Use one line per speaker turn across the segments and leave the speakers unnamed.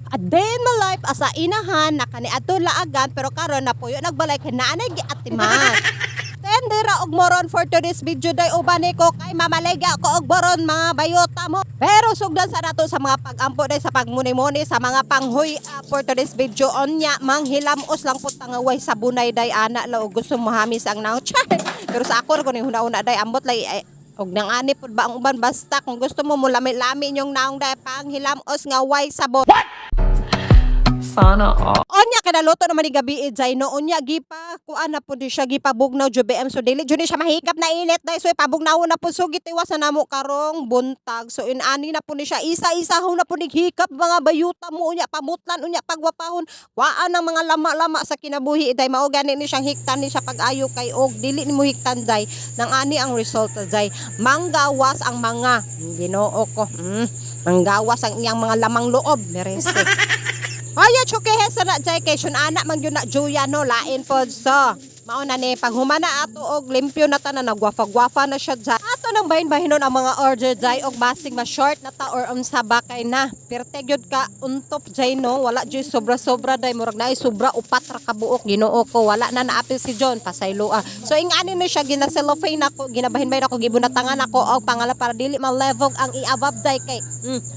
A day in my life asa inahan na kaniadto laagan pero karon na puyo nagbalay kay naanay giatiman. Tindira og moron for today's video day uban ko kay mamaligya ko og moron mga bayota mo. Pero sugdan sa nato sa mga pagampo day sa pagmuni-muni sa mga panghuy for today's video onya manghilamos lang pud tangaway sa bunay day ana la og gusto mo hamis ang naong char. Pero sa ako ko ni huna-una day ambot lay og nang ani pud ba ang uban basta kung gusto mo mulami-lami inyong naong day panghilamos nga way sabot.
Sana all.
Onya kinaluto naman ni gabi jay no onya gipa kuan na pud siya gipabugnaw jud BM so dili jud siya mahikap na init dai so ipabugnaw na pud so gitiwas na namo karong buntag so inani na pud ni siya isa-isahon na pud hikap mga bayuta mo unya pamutlan unya pagwapahon waan ang mga lama-lama sa kinabuhi day mao gani ni siyang hiktan ni siya pag-ayo kay og dili nimo hiktan day nang ani ang resulta day manggawas ang mga Ginoo ko manggawas ang iyang mga lamang loob merese. Ayo chukehe sa na jay kay sun anak man gyud na juya no lain pod so mao na ni paghumana ato og limpyo na tanan nagwafa-gwafa na siya jay ato nang bahin-bahinon ang mga order jay og basig ma short na ta or unsa ba kay na perte gyud ka untop jay no wala jud sobra-sobra day murag naay sobra upat ra ka buok Ginoo ko wala na naapil si John pasayloa so ingani ni siya gina-cellophane nako ginabahin-bahin ako gibunatangan ako og pangala para dili malevog ang iabab day kay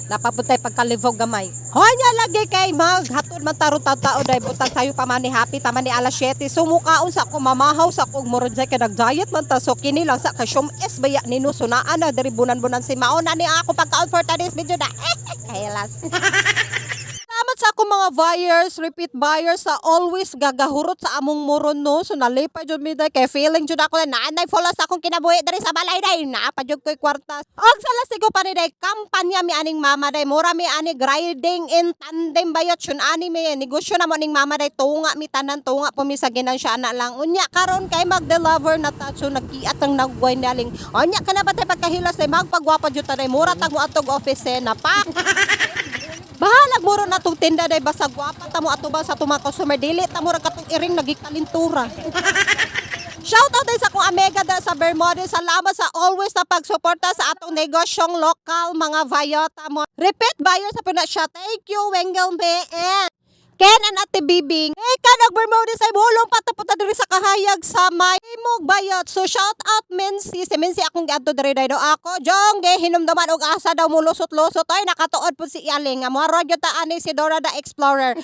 napaputay pagkalivog gamay honya lagi kay maghatod man taro tao day butang sayo pa man ni happy taman ni alas 7 sumukaon sa ko mamahaw sa kog murag jay kay nag-diet man ta so kini lang sa kasyom es baya nino sunaan na diri bunan-bunan si mao na ni ako pagkaon for today's video na kailas. Salamat sa akong mga buyers, repeat buyers sa always gagahurot sa among moron no. So nalipay jud mi day kay feeling jud ako na naanay follow sa akong kinabuhi diri sa balay day. Naapa jud ko'y kwarta. Og sa lasigo pa ni day kampanya mi aning mama day. Mura mi ani grading in tandem bayot yun ani mi negosyo na mo ning mama day tunga mi tanan tunga po mi sa ginansya ana lang. Unya karon kay mag-deliver na ta so nagkiat ang nagway naling. Unya kana ba tay pagkahilas day magpagwapa jud ta day. Mura tag mo atog office na pa. Bahalag muro na itong tinda day basta gwapa ta mo ato ba sa mga customer dili ta mo ra katong iring nagikalintura. Shout out din sa akong amiga da sa Bermuda. Salamat sa always na pagsuporta sa atong negosyong lokal mga vayota mo. Repeat buyer sa pina siya. Thank you Wengel BN. Ken and Ate Bibing. Hey ka nag-Bermuda sa bulong pataputa diri sa kahayag sa may imog bayot. So shout out Mincy. Si Mincy akong giadto diri daw ako. Jong ge hinumdaman og asa daw mo lusot-lusot oy nakatuod pud si Yaling. Moro gyud ta ani si Dora the Explorer.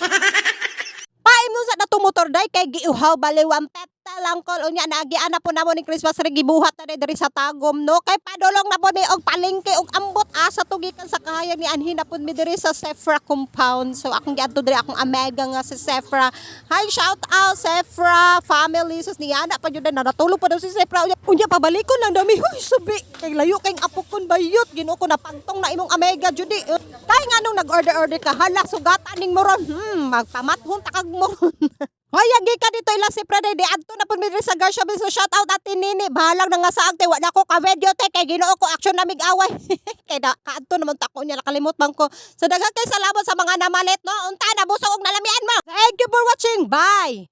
Paimno sa datong motor day kay giuhaw baliwang petta lang kol unya naagian na po namo ni Christmas rig gibuhat na diri sa Tagum no kay padulong na po ni og palengke og ambot asa tugikan sa kahayag ni anhin na po mi diri sa Sephra compound so akong giadto diri akong amiga nga si Sephra. Hi shout out Sephra family sus ni ana pa jud na natulog pa daw si Sephra unya pabalikon lang dami huy subi kay layo kay apokon bayot Ginoo ko napangtong na imong amiga jud di kay nganong nag-order ka hala sugatan ning moron magpamathon ta kag moron. Hoy agi ka dito ila si Prede di adto na pud mi sa Garcia so shout out Ate Nini bahalag na nga sa agte wa na ko ka video te kay Ginoo ko action na mig-away kay da kaadto naman ta ko nya nakalimot man ko so daghang kay salamat sa mga namalit no unta na busog og nalamian mo thank you for watching bye.